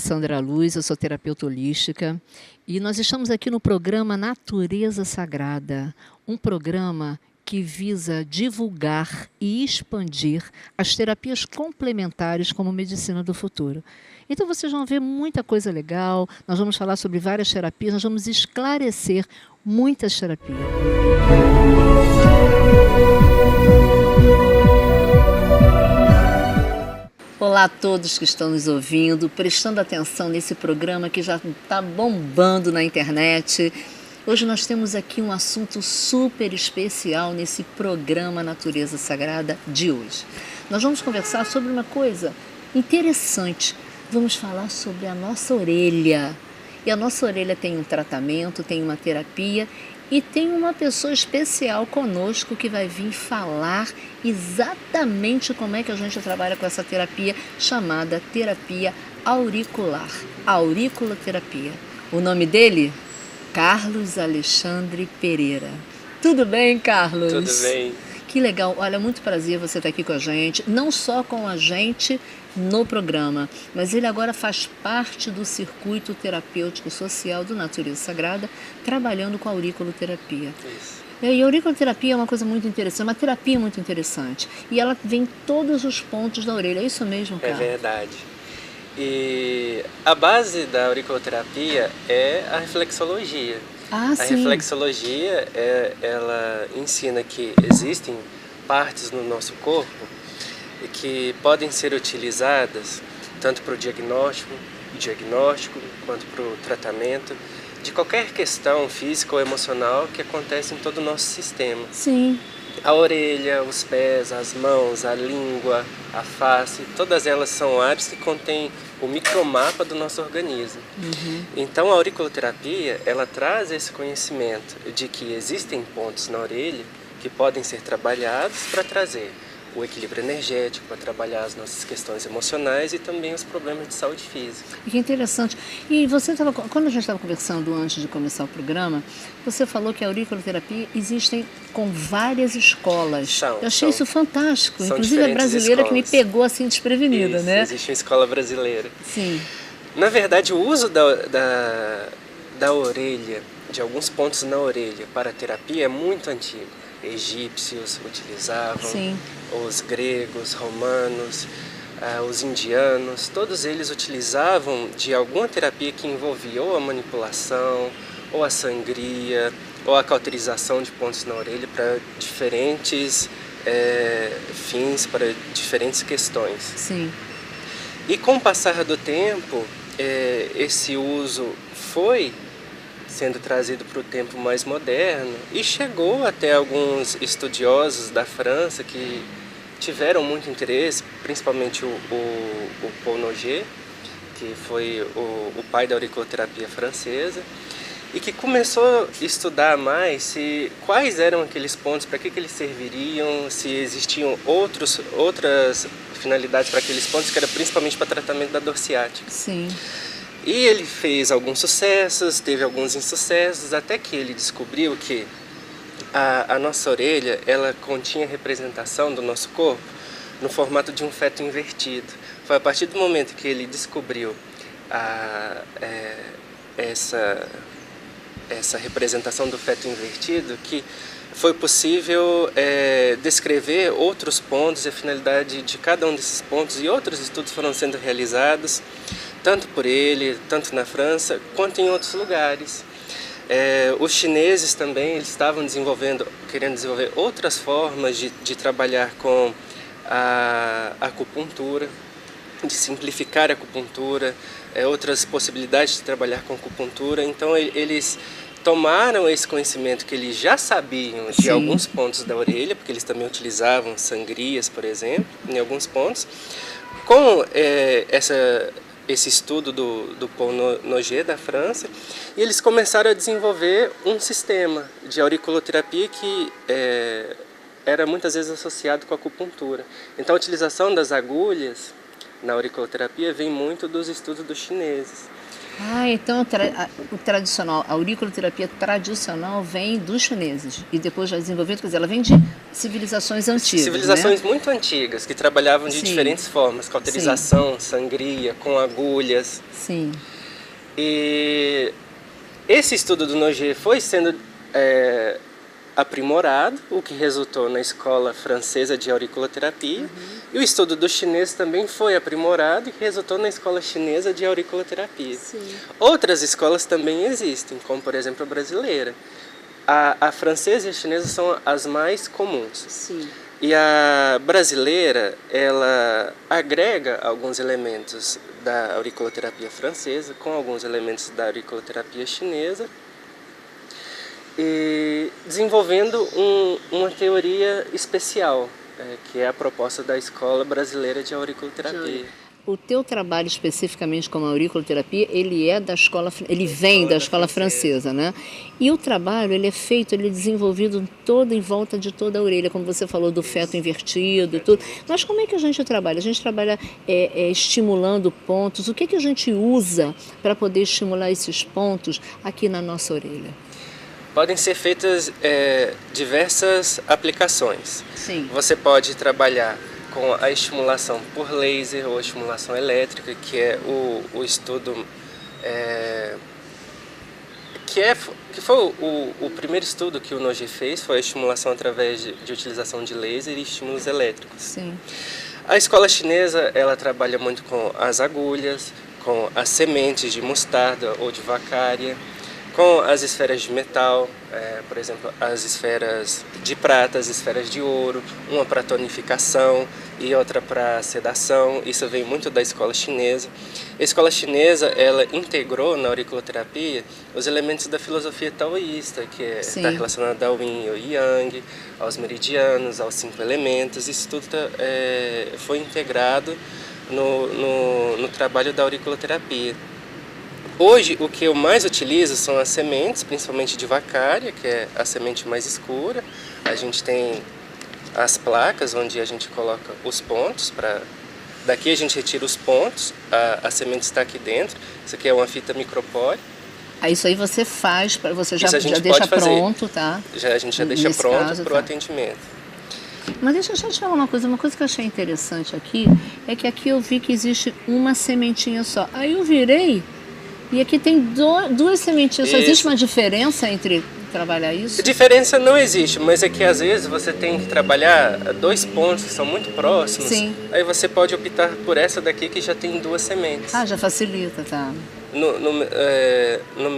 Sandra Luz, eu sou terapeuta holística e nós estamos aqui no programa Natureza Sagrada, um programa que visa divulgar e expandir as terapias complementares como medicina do futuro. Então vocês vão ver muita coisa legal, nós vamos falar sobre várias terapias, nós vamos esclarecer muitas terapias. Olá a todos que estão nos ouvindo, prestando atenção nesse programa que já está bombando na internet. Hoje nós temos aqui um assunto super especial nesse programa Natureza Sagrada de hoje. Nós vamos conversar sobre uma coisa interessante. Vamos falar sobre a nossa orelha. E a nossa orelha tem um tratamento, tem uma terapia e tem uma pessoa especial conosco que vai vir falar exatamente como é que a gente trabalha com essa terapia chamada terapia auricular, auriculoterapia. O nome dele? Carlos Alexandre Pereira. Tudo bem, Carlos? Tudo bem. Que legal. Olha, muito prazer você estar aqui com a gente, não só com a gente no programa, mas ele agora faz parte do circuito terapêutico social do Natureza Sagrada, trabalhando com a auriculoterapia. Isso. E a auriculoterapia é uma coisa muito interessante, uma terapia muito interessante. E ela vem em todos os pontos da orelha. É isso mesmo, Carlos? É verdade. E a base da auriculoterapia é a reflexologia. Ah, sim. A reflexologia, ela ensina que existem partes no nosso corpo que podem ser utilizadas tanto para o diagnóstico quanto para o tratamento de qualquer questão física ou emocional que acontece em todo o nosso sistema. Sim. A orelha, os pés, as mãos, a língua, a face, todas elas são áreas que contêm o micromapa do nosso organismo. Então a auriculoterapia, ela traz esse conhecimento de que existem pontos na orelha que podem ser trabalhados para trazer o equilíbrio energético, para trabalhar as nossas questões emocionais e também os problemas de saúde física. Que interessante. E você quando a gente estava conversando antes de começar o programa, você falou que a auriculoterapia existem com várias escolas. Eu achei isso fantástico. Inclusive a brasileira escolas. Que me pegou assim desprevenida, isso, né? Existe uma escola brasileira. Sim. Na verdade, o uso da orelha, de alguns pontos na orelha para a terapia é muito antigo. Egípcios utilizavam, sim. Os gregos, romanos, os indianos, todos eles utilizavam de alguma terapia que envolvia ou a manipulação, ou a sangria, ou a cauterização de pontos na orelha para diferentes fins, para diferentes questões. Sim. E com o passar do tempo, esse uso foi sendo trazido para o tempo mais moderno e chegou até alguns estudiosos da França que tiveram muito interesse, principalmente o Paul Noguet, que foi o pai da auriculoterapia francesa, e que começou a estudar mais quais eram aqueles pontos, para que eles serviriam, se existiam outras finalidades para aqueles pontos, que era principalmente para tratamento da dor ciática. Sim. E ele fez alguns sucessos, teve alguns insucessos, até que ele descobriu que a nossa orelha, ela continha representação do nosso corpo no formato de um feto invertido. Foi a partir do momento que ele descobriu essa representação do feto invertido que foi possível descrever outros pontos e a finalidade de cada um desses pontos, e outros estudos foram sendo realizados tanto por ele, tanto na França, quanto em outros lugares. Os chineses também eles estavam querendo desenvolver outras formas de trabalhar com a acupuntura, de simplificar a acupuntura, outras possibilidades de trabalhar com acupuntura. Então eles tomaram esse conhecimento que eles já sabiam de alguns pontos da orelha, porque eles também utilizavam sangrias, por exemplo, em alguns pontos, com esse estudo do Paul Noguet da França, e eles começaram a desenvolver um sistema de auriculoterapia que era muitas vezes associado com a acupuntura. Então a utilização das agulhas na auriculoterapia vem muito dos estudos dos chineses. Então o tradicional, a auriculoterapia tradicional vem dos chineses e depois já desenvolvida, quer dizer, ela vem de civilizações antigas, Civilizações né? muito antigas, que trabalhavam de Sim. diferentes formas, cauterização, sangria, com agulhas. Sim. E esse estudo do Noguet foi sendo aprimorado, o que resultou na escola francesa de auriculoterapia. E o estudo do chinês também foi aprimorado e resultou na escola chinesa de auriculoterapia. Sim. Outras escolas também existem, como por exemplo a brasileira. A francesa e a chinesa são as mais comuns. Sim. E a brasileira, ela agrega alguns elementos da auriculoterapia francesa com alguns elementos da auriculoterapia chinesa, e desenvolvendo uma teoria especial, que é a proposta da Escola Brasileira de Auriculoterapia. O teu trabalho especificamente como auriculoterapia, ele vem da escola francesa, né? E o trabalho, ele é feito, ele é desenvolvido todo em volta de toda a orelha, como você falou do feto invertido e tudo. Mas como é que a gente trabalha? A gente trabalha estimulando pontos. O que a gente usa para poder estimular esses pontos aqui na nossa orelha? Podem ser feitas diversas aplicações. Sim. Você pode trabalhar com a estimulação por laser ou estimulação elétrica, que é o estudo que foi o primeiro estudo que o Noguet fez, foi a estimulação através de utilização de laser e estímulos elétricos. Sim. A escola chinesa, ela trabalha muito com as agulhas, com as sementes de mostarda ou de vacária, com as esferas de metal, por exemplo, as esferas de prata, as esferas de ouro, uma para tonificação e outra para sedação. Isso vem muito da escola chinesa. A escola chinesa, ela integrou na auriculoterapia os elementos da filosofia taoísta, que está relacionado ao yin e ao yang, aos meridianos, aos 5 elementos. Isso tudo foi integrado no trabalho da auriculoterapia. Hoje, o que eu mais utilizo são as sementes, principalmente de vacária, que é a semente mais escura. A gente tem as placas, onde a gente coloca os pontos. Daqui a gente retira os pontos, a semente está aqui dentro. Isso aqui é uma fita micropore. Isso aí você faz, você já deixa pronto, tá? A gente já deixa pronto para o atendimento. Mas deixa eu te falar uma coisa que eu achei interessante aqui, é que aqui eu vi que existe uma sementinha só. Aí eu virei... E aqui tem duas sementinhas. Só existe uma diferença entre trabalhar isso? Diferença não existe, mas é que às vezes você tem que trabalhar 2 pontos que são muito próximos. Sim. Aí você pode optar por essa daqui que já tem 2 sementes. Ah, já facilita, tá? Na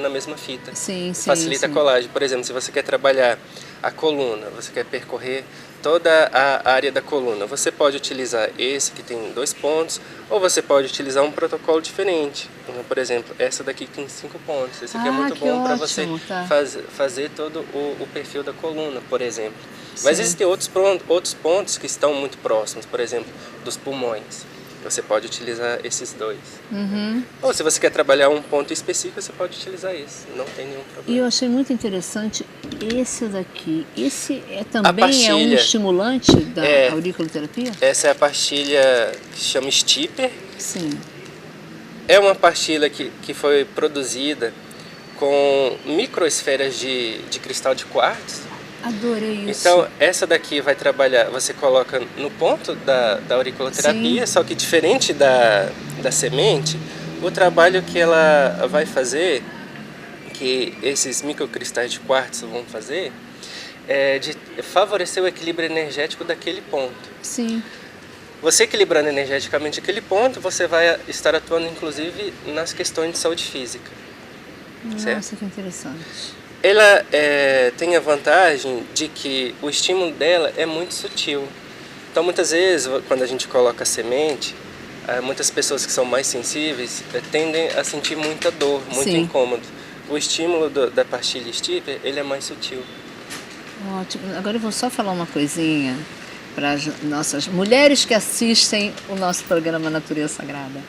mesma fita. Sim, sim. Facilita a colagem. Por exemplo, se você quer trabalhar a coluna, você quer percorrer toda a área da coluna, você pode utilizar esse que tem 2 pontos, ou você pode utilizar um protocolo diferente. Então, por exemplo, essa daqui tem 5 pontos. Esse aqui é muito bom para você fazer todo o perfil da coluna, por exemplo. Mas existem outros pontos que estão muito próximos, por exemplo, dos pulmões. Você pode utilizar esses 2. Ou se você quer trabalhar um ponto específico, você pode utilizar esse. Não tem nenhum problema. E eu achei muito interessante esse daqui. Esse também é um estimulante da auriculoterapia? Essa é a pastilha que se chama Stipper. Sim. É uma pastilha que foi produzida com microesferas de cristal de quartzo. Adorei isso. Então, essa daqui vai trabalhar, você coloca no ponto da auriculoterapia, só que diferente da semente, o trabalho que ela vai fazer, que esses microcristais de quartzo vão fazer, é de favorecer o equilíbrio energético daquele ponto. Sim. Você equilibrando energeticamente aquele ponto, você vai estar atuando inclusive nas questões de saúde física. Nossa, certo? que interessante. Ela tem a vantagem de que o estímulo dela é muito sutil. Então, muitas vezes, quando a gente coloca a semente, muitas pessoas que são mais sensíveis tendem a sentir muita dor, muito incômodo. O estímulo da pastilha Stipper, ele é mais sutil. Ótimo. Agora eu vou só falar uma coisinha para as nossas mulheres que assistem o nosso programa Natureza Sagrada.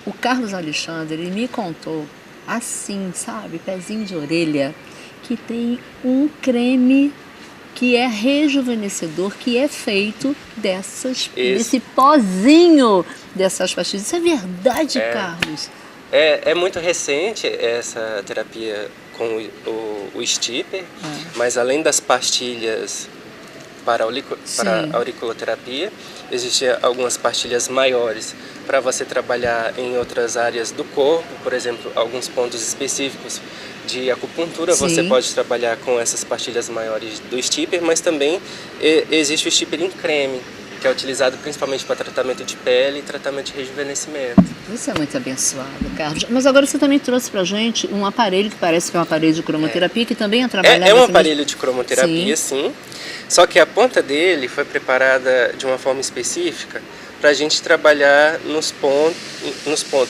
O Carlos Alexandre, ele me contou assim, sabe, pezinho de orelha, que tem um creme que é rejuvenescedor, que é feito desse pozinho dessas pastilhas. Isso é verdade, Carlos? É muito recente essa terapia com o Stipper, mas além das pastilhas para a auriculoterapia. Existem algumas pastilhas maiores para você trabalhar em outras áreas do corpo, por exemplo, alguns pontos específicos de acupuntura. Sim. Você pode trabalhar com essas pastilhas maiores do stipper, mas também existe o stipper em creme, que é utilizado principalmente para tratamento de pele e tratamento de rejuvenescimento. Isso é muito abençoado, Carlos. Mas agora você também trouxe para a gente um aparelho que parece que é um aparelho de cromoterapia, que também é trabalhado... É um aparelho de cromoterapia, sim. Só que a ponta dele foi preparada de uma forma específica para a gente trabalhar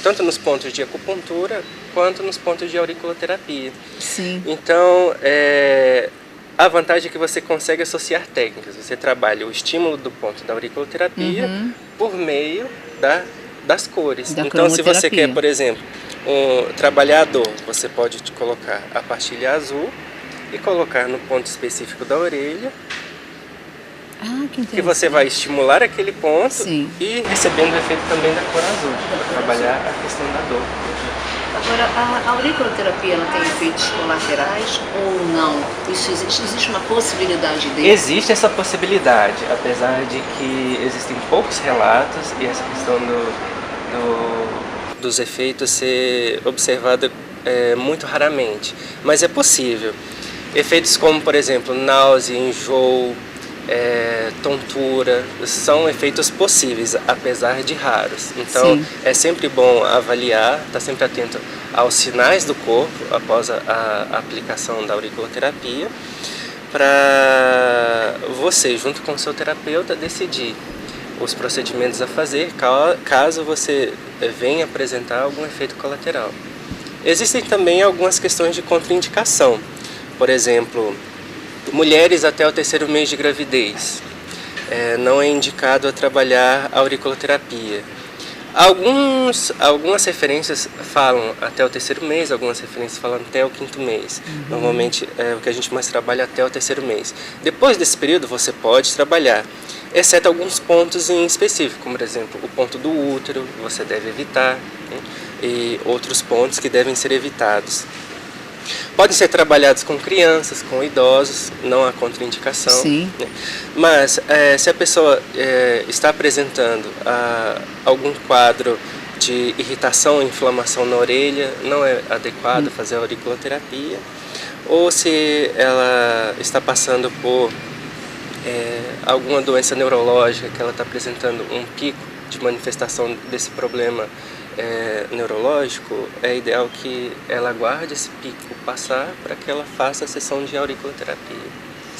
tanto nos pontos de acupuntura quanto nos pontos de auriculoterapia. Sim. Então, a vantagem é que você consegue associar técnicas. Você trabalha o estímulo do ponto da auriculoterapia por meio das cores. Então, se você quer, por exemplo, trabalhar a dor, você pode colocar a pastilha azul e colocar no ponto específico da orelha. Que você vai estimular aquele ponto e recebendo o efeito também da cor azul, para trabalhar a questão da dor. Agora, a auriculoterapia ela tem efeitos colaterais ou não? Existe uma possibilidade dele? Existe essa possibilidade, apesar de que existem poucos relatos e essa questão dos efeitos ser observada muito raramente. Mas é possível. Efeitos como, por exemplo, náusea, enjoo, tontura, são efeitos possíveis, apesar de raros. Então, é sempre bom avaliar, estar sempre atento aos sinais do corpo após a aplicação da auriculoterapia, para você, junto com o seu terapeuta, decidir os procedimentos a fazer, caso você venha apresentar algum efeito colateral. Existem também algumas questões de contraindicação. Por exemplo, mulheres até o 3º mês de gravidez, não é indicado a trabalhar a auriculoterapia. Algumas referências falam até o 3º mês, algumas referências falam até o 5º mês. Normalmente o que a gente mais trabalha é até o 3º mês. Depois desse período você pode trabalhar, exceto alguns pontos em específico, como por exemplo o ponto do útero, você deve evitar, né? E outros pontos que devem ser evitados. Podem ser trabalhados com crianças, com idosos, não há contraindicação. Sim. Né? Mas se a pessoa está apresentando algum quadro de irritação ou inflamação na orelha, não é adequado fazer a auriculoterapia. Ou se ela está passando por alguma doença neurológica, que ela está apresentando um pico de manifestação desse problema neurológico, é ideal que ela aguarde esse pico passar para que ela faça a sessão de auriculoterapia.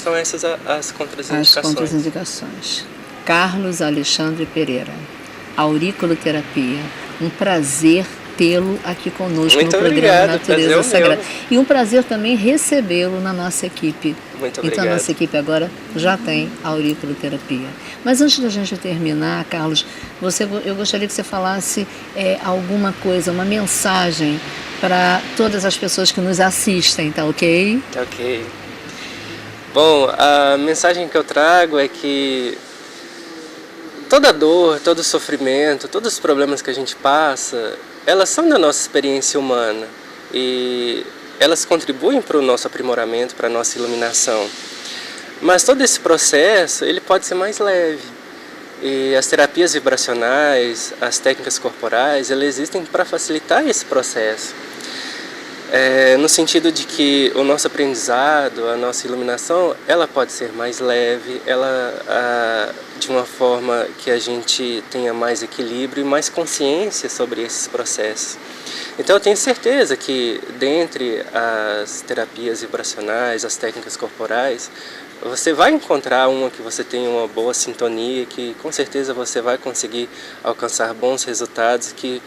São essas as contraindicações. As contraindicações. Carlos Alexandre Pereira, auriculoterapia. Um prazer tê-lo aqui conosco no programa Natureza Sagrada. E um prazer também recebê-lo na nossa equipe. Muito obrigado. Então a nossa equipe agora já tem auriculoterapia. Mas antes da gente terminar, Carlos, eu gostaria que você falasse alguma coisa, uma mensagem para todas as pessoas que nos assistem, tá ok? Tá ok. Bom, a mensagem que eu trago é que toda dor, todo sofrimento, todos os problemas que a gente passa, elas são da nossa experiência humana e elas contribuem para o nosso aprimoramento, para a nossa iluminação. Mas todo esse processo, ele pode ser mais leve. E as terapias vibracionais, as técnicas corporais, elas existem para facilitar esse processo. No sentido de que o nosso aprendizado, a nossa iluminação, ela pode ser mais leve, de uma forma que a gente tenha mais equilíbrio e mais consciência sobre esses processos. Então eu tenho certeza que dentre as terapias vibracionais, as técnicas corporais, você vai encontrar uma que você tenha uma boa sintonia, que com certeza você vai conseguir alcançar bons resultados, que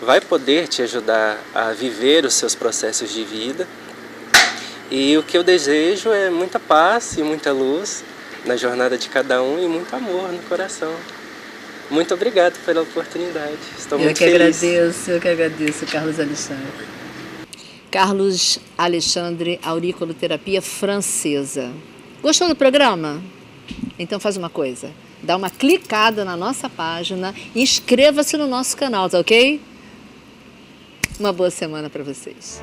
vai poder te ajudar a viver os seus processos de vida. E o que eu desejo é muita paz e muita luz na jornada de cada um e muito amor no coração. Muito obrigado pela oportunidade. Estou muito feliz. Eu que agradeço, Carlos Alexandre. Carlos Alexandre, auriculoterapia francesa. Gostou do programa? Então faz uma coisa. Dá uma clicada na nossa página e inscreva-se no nosso canal, tá ok? Uma boa semana para vocês.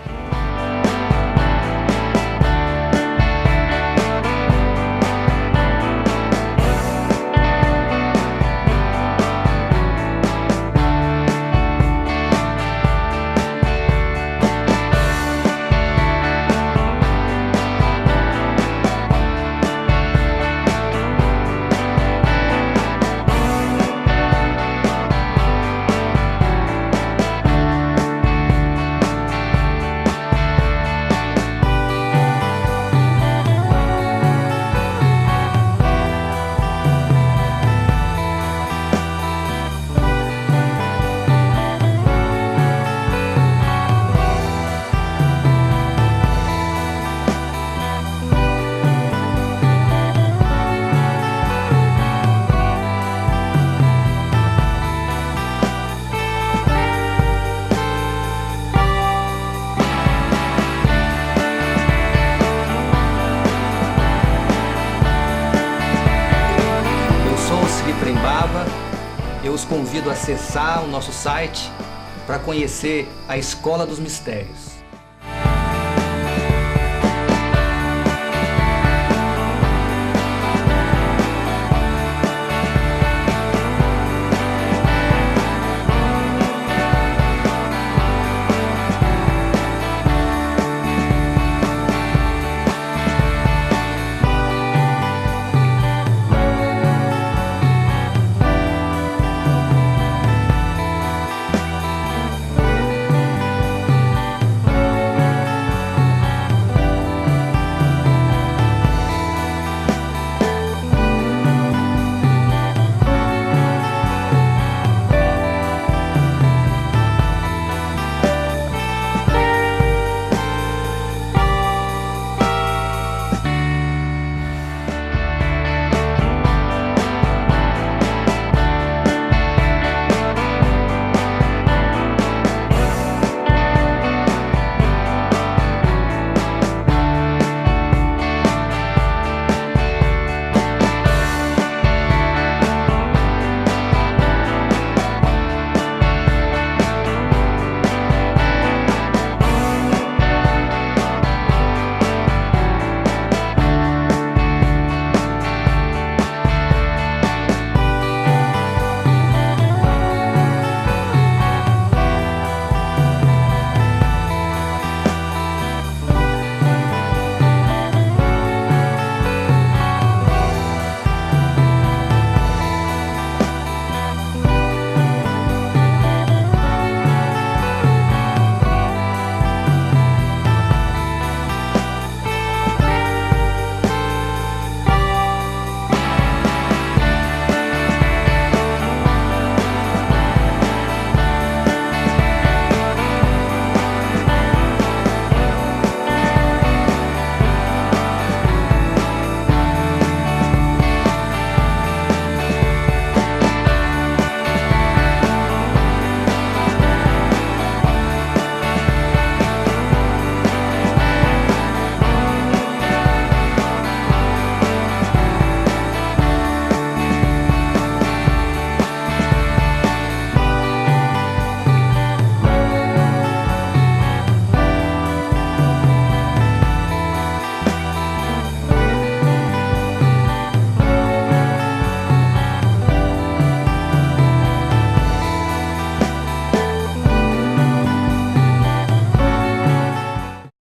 Eu os convido a acessar o nosso site para conhecer a Escola dos Mistérios.